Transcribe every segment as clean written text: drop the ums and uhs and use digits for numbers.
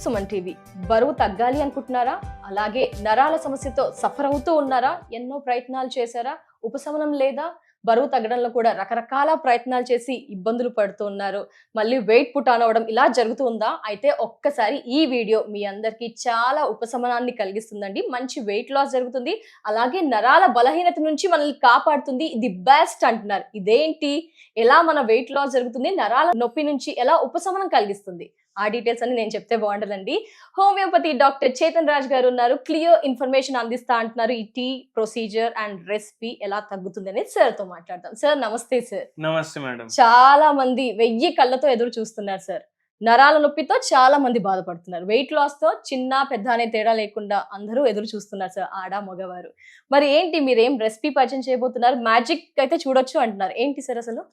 Suman TV. బరువు తగ్గాలి అనుకుంటున్నారా? అలాగే నరాల సమస్యతో సఫర్ అవుతూ ఉన్నారా? ఎన్నో ప్రయత్నాలు చేశారా? ఉపశమనం లేదా? బరువు తగ్గడంలో కూడా రకరకాల ప్రయత్నాలు చేసి ఇబ్బందులు పడుతూ ఉన్నారు. మళ్ళీ వెయిట్ పుట్ ఆన్ అవ్వడం ఇలా జరుగుతూ ఉందా? అయితే ఒక్కసారి ఈ వీడియో మీ అందరికీ చాలా ఉపశమనాన్ని కలిగిస్తుందండి. మంచి వెయిట్ లాస్ జరుగుతుంది. అలాగే నరాల బలహీనత నుంచి మనల్ని కాపాడుతుంది. ఇది బెస్ట్ అంటున్నారు. ఇదేంటి? ఎలా మన వెయిట్ లాస్ జరుగుతుంది? నరాల నొప్పి నుంచి ఎలా ఉపశమనం కలిగిస్తుంది? ఆ డీటెయిల్స్ అన్ని నేను చెప్తే బాగుంటుందండి. హోమియోపతి డాక్టర్ చేతన్ రాజ్ గారు ఉన్నారు. క్లియర్ ఇన్ఫర్మేషన్ అందిస్తా అంటున్నారు. ఈ టీ ప్రొసీజర్ అండ్ రెసిపీ ఎలా తగ్గుతుంది అనేది సార్ తో మాట్లాడతాం. సార్ నమస్తే సార్. నమస్తే మేడం. చాలా మంది 1000 కళ్ళతో ఎదురు చూస్తున్నారు సార్. నరాల నొప్పితో చాలా మంది బాధపడుతున్నారు. వెయిట్ లాస్ తో చిన్న పెద్ద అనే తేడా లేకుండా అందరూ ఎదురు చూస్తున్నారు సార్, ఆడ మగవారు. మరి ఏంటి మీరేం రెసిపీ పరిచయం చేయబోతున్నారు? మ్యాజిక్ అయితే చూడొచ్చు అంటున్నారు. ఏంటి సార్ అసలు?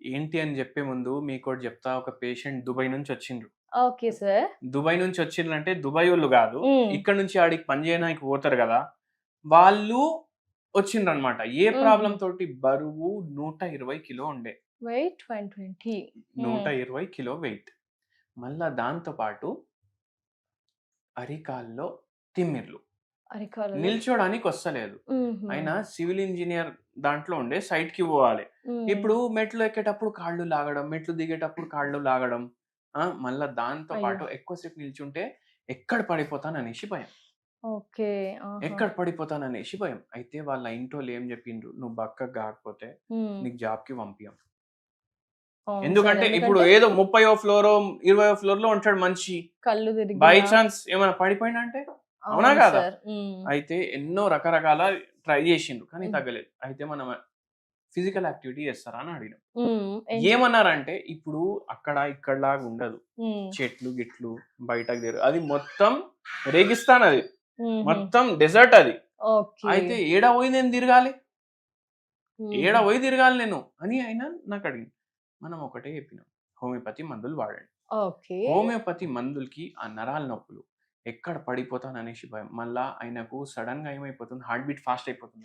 ఏంటి అని చెప్పే ముందు మీకు ఒకటి చెప్తా. ఒక పేషెంట్ దుబాయ్ నుంచి వచ్చిండ్రు. Okay sir. దుబాయ్ నుంచి వచ్చిండ్రంటే దుబాయ్ వాళ్ళు కాదు, ఇక్కడ నుంచి ఆడికి పని చేయడానికి పోతారు కదా, వాళ్ళు వచ్చిండ్రు అనమాట. ఏ ప్రాబ్లం తోటి? బరువు 120 కిలో ఉండే, వెయిట్ 120, 120 కిలో వెయిట్. మళ్ళా దాంతో పాటు అరికాల్లో తిమ్మిర్లు, నిల్చోడానికి వస్తలేదు. ఆయన సివిల్ ఇంజనీర్ దాంట్లో ఉండే, సైట్ కి పోవాలి. ఇప్పుడు మెట్లు ఎక్కేటప్పుడు కాళ్ళు లాగడం, మెట్లు దిగేటప్పుడు కాళ్ళు లాగడం, మళ్ళా దాంతో పాటు ఎక్కువసేపు నిల్చుంటే ఎక్కడ పడిపోతాననేసి భయం. ఎక్కడ పడిపోతాననేసి భయం. అయితే వాళ్ళ ఇంట్లో ఏం చెప్పిండ్రు, నువ్వు బక్కగా కాకపోతే నీకు జాబ్ కి పంపియం. ఎందుకంటే ఇప్పుడు ఏదో 30వ ఫ్లోర్ 20వ ఫ్లోర్ లో ఉంటాడు మనిషి, బై ఛాన్స్ ఏమైనా పడిపోయినా అంటే అవునా కాదా? అయితే ఎన్నో రకరకాల ట్రై చేసిండ్రు కానీ తగ్గలేదు. అయితే మనం ఫిజికల్ యాక్టివిటీ చేస్తారా అని అడిగినాం. ఏమన్నారంటే ఇప్పుడు అక్కడ ఇక్కడ లాగా ఉండదు, చెట్లు గిట్లు బయటకు తీరు, అది మొత్తం రేగిస్తాన్, అది మొత్తం డెజర్ట్ అది. అయితే ఏడా పోయి నేను తిరగాలి, ఏడా పోయి తిరగాలి నేను అని ఆయన నాకు అడిగింది. మనం ఒకటే చెప్పినాం, హోమియోపతి మందులు వాడండి. హోమియోపతి మందులకి ఆ నరాల నొప్పులు ఎక్కడ పడిపోతాను అనేసి భయం. మళ్ళా ఆయనకు సడన్ గా ఏమైపోతుంది, హార్ట్ బీట్ ఫాస్ట్ అయిపోతుంది.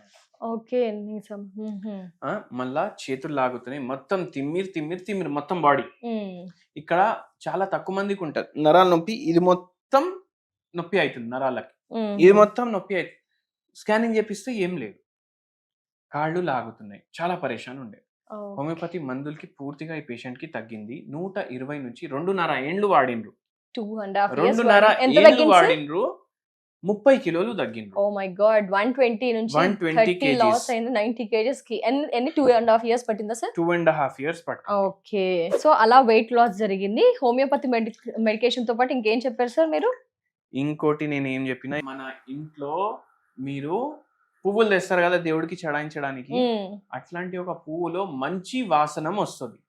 మళ్ళా చేతులు లాగుతున్నాయి, మొత్తం తిమ్మిరి మొత్తం బాడీ. ఇక్కడ చాలా తక్కువ మందికి ఉంటది నరాల నొప్పి. ఇది మొత్తం నొప్పి అవుతుంది నరాలకి, ఇది మొత్తం నొప్పి అవుతుంది. స్కానింగ్ చేపిస్తే ఏం లేదు, కాళ్ళు లాగుతున్నాయి, చాలా పరేషాన్ ఉండే. హోమియోపతి మందులకి పూర్తిగా ఈ పేషెంట్ కి తగ్గింది. 120 నుంచి 2.5 ఏండ్లు వాడిండ్రు, 2.5 ఏండ్లు వాడిండ్రు, 30 కిలోలు తగ్గిండ్రు. ఓ మై గాడ్, 120 నుంచి 30 లాస్ అయింది, 90 kgs కి. ఎన్ని 2.5 years పట్టిందా సార్? 2.5 years పట్టింది. ఓకే. సో అలా వెయిట్ లాస్ జరిగింది. హోమియోపతి మెడికేషన్ తో పాటు ఇంకేం చెప్పారు సార్ మీరు? ఇంకోటి నేను ఏం చెప్పినా, మన ఇంట్లో మీరు పువ్వులు తెస్తారు కదా దేవుడికి చడాయించడానికి, అట్లాంటి ఒక పువ్వులో మంచి వాసనం వస్తుంది.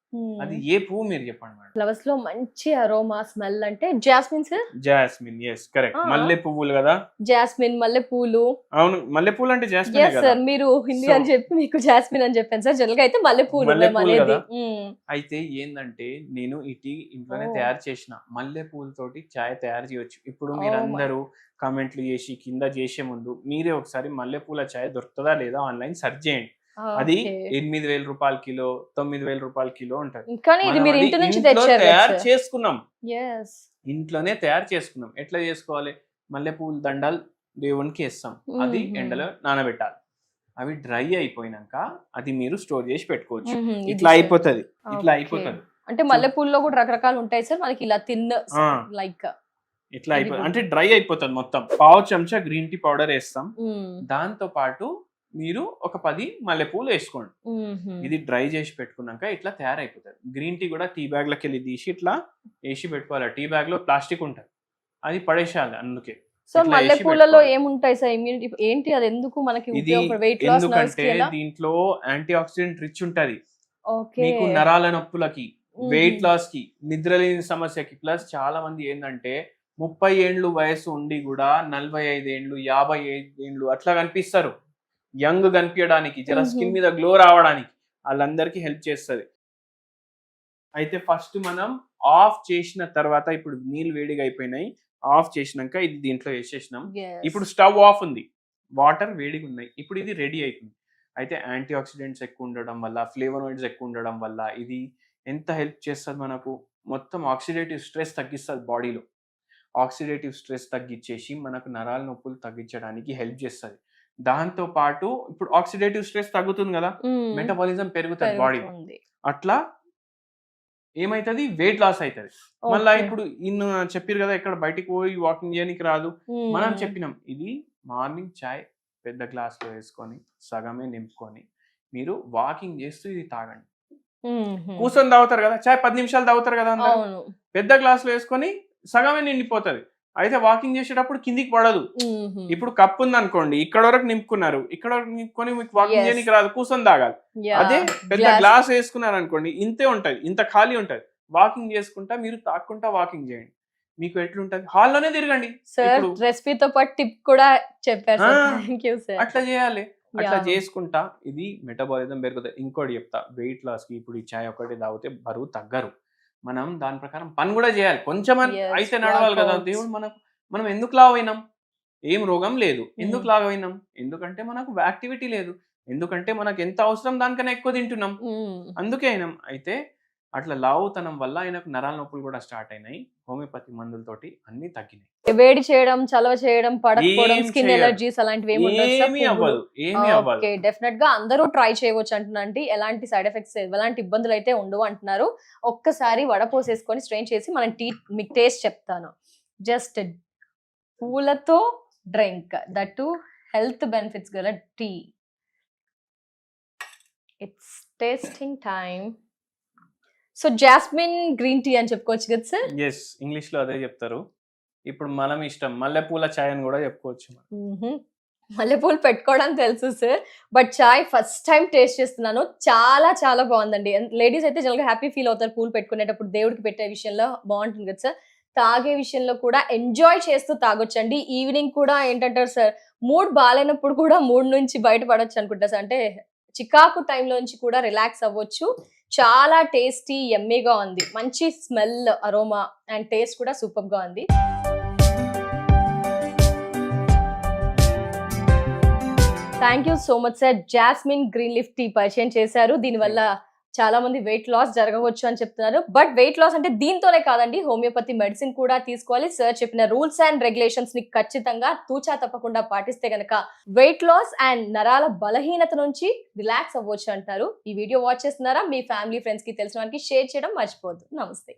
అది ఏ పువ్వు మీరు చెప్పండి మేడం? ఫ్లవర్స్ లో మంచి అరోమా స్మెల్ అంటే jasmine sir. Jasmine, yes correct. మల్లె పువ్వులు కదా, జాస్మిన్ మల్లె పూలు. అవును, మల్లె పూలు అంటే జాస్మిన్ కదా సార్. మీరు హిందీ అని చెప్పి మీకు జాస్మిన్ అని చెప్పాను సార్. జనరల్ గా అయితే మల్లె పూలు. అయితే ఏంటంటే నేను ఈ టీ ఇంట్లోనే తయారు చేసిన మల్లె పూలతోటి చాయ్ తయారు చేయొచ్చు. ఇప్పుడు మీరందరూ కామెంట్లు చేసి కింద చేసే ముందు మీరే ఒకసారి మల్లెపూల చాయ్ దొరుకుతుందా లేదా ఆన్లైన్ సెర్చ్ చేయండి. అది 8,000 రూపాయల కిలో, 9,000 రూపాయల కిలో ఉంటది. తయారు చేసుకున్నాం, ఇంట్లోనే తయారు చేసుకున్నాం. ఎట్లా చేసుకోవాలి? మల్లెపూల దండాలు దేవునికి వేస్తాం, అది ఎండలో నానబెట్టాలి. అవి డ్రై అయిపోయినాక అది మీరు స్టోర్ చేసి పెట్టుకోవచ్చు. ఇట్లా అయిపోతుంది, ఇట్లా అయిపోతుంది. అంటే మల్లెపూల్లో కూడా రకరకాలు ఉంటాయి సార్. మనకి ఇలా లైక్ ఇట్లా అయిపోతుంది అంటే డ్రై అయిపోతుంది మొత్తం. పావు చెంచా గ్రీన్ టీ పౌడర్ వేస్తాం, దాంతో పాటు మీరు ఒక 10 మల్లెపూలు వేసుకోండి. ఇది డ్రై చేసి పెట్టుకున్నాక ఇట్లా తయారైపోతుంది. గ్రీన్ టీ కూడా టీ బ్యాగ్ లకి వెళ్ళి తీసి ఇట్లా వేసి పెట్టుకోవాలి. టీ బ్యాగ్ లో ప్లాస్టిక్ ఉంటుంది, అది పడేసేయాలి. అందుకే సో మల్లెపూలలో ఏముంటాయి సార్? ఇమ్యూనిటీ ఏంటి, అది ఎందుకు మనకి? ఎందుకంటే దీంట్లో యాంటీ ఆక్సిడెంట్ రిచ్ ఉంటది. మీకు నరాల నొప్పులకి, వెయిట్ లాస్ కి, నిద్రలేని సమస్యకి. ప్లస్ చాలా మంది ఏంటంటే 30 ఏండ్లు వయసు ఉండి కూడా 45 ఏండ్లు 55 ఏండ్లు అట్లా కనిపిస్తారు. యంగ్ కనిపించడానికి, జర స్కిన్ మీద గ్లో రావడానికి వాళ్ళందరికీ హెల్ప్ చేస్తుంది. అయితే ఫస్ట్ మనం ఆఫ్ చేసిన తర్వాత, ఇప్పుడు నీళ్ళు వేడిగా అయిపోయినాయి, ఆఫ్ చేసినాక ఇది దీంట్లో వేసేసినాం. ఇప్పుడు స్టవ్ ఆఫ్ ఉంది, వాటర్ వేడిగా ఉన్నాయి. ఇప్పుడు ఇది రెడీ అవుతుంది. అయితే యాంటీ ఆక్సిడెంట్స్ ఎక్కువ ఉండడం వల్ల, ఫ్లేవనాయిడ్స్ ఎక్కువ ఉండడం వల్ల ఇది ఎంత హెల్ప్ చేస్తుంది మనకు? మొత్తం ఆక్సిడేటివ్ స్ట్రెస్ తగ్గిస్తుంది బాడీలో. ఆక్సిడేటివ్ స్ట్రెస్ తగ్గించేసి మనకు నరాల నొప్పులు తగ్గించడానికి హెల్ప్ చేస్తుంది. దాంతో పాటు ఇప్పుడు ఆక్సిడేటివ్ స్ట్రెస్ తగ్గుతుంది కదా, మెటబాలిజం పెరుగుతుంది బాడీ. అట్లా ఏమైతుంది, వెయిట్ లాస్ అవుతుంది. మళ్ళీ ఇప్పుడు ఇన్ని చెప్పారు కదా, ఇక్కడ బయటికి పోయి వాకింగ్ చేయడానికి రాదు. మనం చెప్పినాం, ఇది మార్నింగ్ చాయ్ పెద్ద గ్లాస్ లో వేసుకొని సగమే నింపుకొని మీరు వాకింగ్ చేస్తూ ఇది తాగండి. కూర్చొని తాగుతారు కదా చాయ్, 10 నిమిషాలు తాగుతారు కదా అందరూ, పెద్ద గ్లాస్ లో వేసుకొని సగమే నిండిపోతుంది. అయితే వాకింగ్ చేసేటప్పుడు కిందికి పడదు. ఇప్పుడు కప్పు ఉంది అనుకోండి, ఇక్కడ వరకు నింపుకున్నారు, ఇక్కడ వరకు నింపుకొని మీకు వాకింగ్ చేయడానికి రాదు, కూర్చొని తాగాలి. అదే పెద్ద గ్లాస్ వేసుకున్నారు అనుకోండి, ఇంతే ఉంటది, ఇంత ఖాళీ ఉంటది. వాకింగ్ చేసుకుంటా మీరు తాక్కుంటా వాకింగ్ చేయండి, మీకు ఎట్లుంటది, హాల్లోనే తిరగండి. రెసిపీతో పాటు టిప్ కూడా చెప్పారు, అట్లా చేయాలి. అట్లా చేసుకుంటా ఇది మెటబాలిజం పెరుగుతుంది. ఇంకోటి చెప్తా, వెయిట్ లాస్ కి ఇప్పుడు ఈ చాయ్ ఒకటి తాగితే బరువు తగ్గరు. మనం దాని ప్రకారం పని కూడా చేయాలి, కొంచెం అయితే నడవాలి కదా. దేవుడు మనం ఎందుకు లావ్ అయినాం, ఏం రోగం లేదు, ఎందుకు లావ్ అయినాం, ఎందుకంటే మనకు యాక్టివిటీ లేదు, ఎందుకంటే మనకు ఎంత అవసరం దానికన్నా ఎక్కువ తింటున్నాం, అందుకే అయినాం. అయితే అట్లా లావుతనం వల్ల ఆయనకు నరాల నొప్పులు కూడా స్టార్ట్ అయినాయి. హోమియోపతి మందులతోటి అన్ని తగ్గినాయి. వేడి చేయడం, చలవ చేయడం, పడకపోవడం, స్కిన్ ఎలర్జీస్ అలాంటివి ఏమీ అవ్వదు. డెఫినెట్ గా అందరూ ట్రై చేయవచ్చు అంటున్నాండి. ఎలాంటి సైడ్ ఎఫెక్ట్స్, ఎలాంటి ఇబ్బందులు అయితే ఉండవు అంటున్నారు. ఒక్కసారి వడపోసేసుకొని స్ట్రెయిన్ చేసి మనం మీకు టేస్ట్ చెప్తాను. జస్ట్ పూలతో drink, that to health benefits గల tea. It's tasting time. So jasmine green tea అని చెప్పుకోవచ్చు కదా సార్? ఎస్, ఇంగ్లీష్ లో అదే చెప్తారు. ఇప్పుడు మనం ఇష్టం మల్లెపూల చాయ్ అని కూడా చెప్పుకోవచ్చు. మల్లెపూలు పెట్టుకోవడం తెలుసు sir, but chai first time taste చేస్తున్నాను. చాలా చాలా బాగుందండి. లేడీస్ అయితే జనరల్గా హ్యాపీ ఫీల్ అవుతారు పూలు పెట్టుకునేటప్పుడు, దేవుడికి పెట్టే విషయంలో బాగుంటుంది కదా సార్. తాగే విషయంలో కూడా ఎంజాయ్ చేస్తూ తాగొచ్చండి. ఈవినింగ్ కూడా ఏంటంటారు సార్, మూడ్ బాగాలేనప్పుడు కూడా మూడ్ నుంచి బయటపడొచ్చు అనుకుంటా సార్. అంటే చికాకు టైంలో నుంచి కూడా రిలాక్స్ అవ్వచ్చు. చాలా టేస్టీ యమ్మీగా ఉంది, మంచి స్మెల్, అరోమా అండ్ టేస్ట్ కూడా సూపర్ గా ఉంది. Thank you so much sir. Jasmine green leaf tea పరిచయం చేశారు. దీనివల్ల చాలా మంది వెయిట్ లాస్ జరగవచ్చు అని చెప్తున్నారు. బట్ వెయిట్ లాస్ అంటే దీంతోనే కాదండి, హోమియోపతి మెడిసిన్ కూడా తీసుకోవాలి. సార్ చెప్పిన రూల్స్ అండ్ రెగ్యులేషన్స్ ని ఖచ్చితంగా తూచా తప్పకుండా పాటిస్తే గనక వెయిట్ లాస్ అండ్ నరాల బలహీనత నుంచి రిలాక్స్ అవ్వచ్చు అంటారు. ఈ వీడియో వాచ్ చేస్తున్నారా? మీ ఫ్యామిలీ, ఫ్రెండ్స్ కి తెలిసిన వారికి షేర్ చేయడం మర్చిపోవద్దు. నమస్తే.